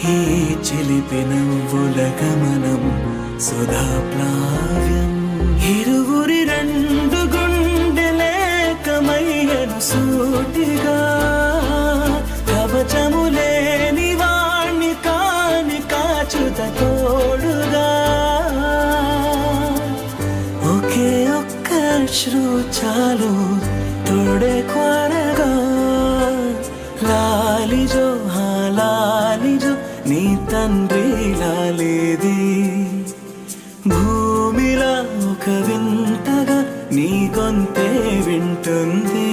ఈ చిలిపి నవ్వుల గమనం సుధా ప్లావ్యం ఇరువురి రెండు గుండెలేకమయ్యను సూటిగా కవచములేని వాణ్ణి కాని కాచుత తోడుగా ఒకే ఒక్క అశ్రు చాలు తోడే క్వారగా లాలిజో లాలిజో నీ తండ్రి లాలేది భూమిలా ఒక వింతగా నీ గొంతే వింటుంది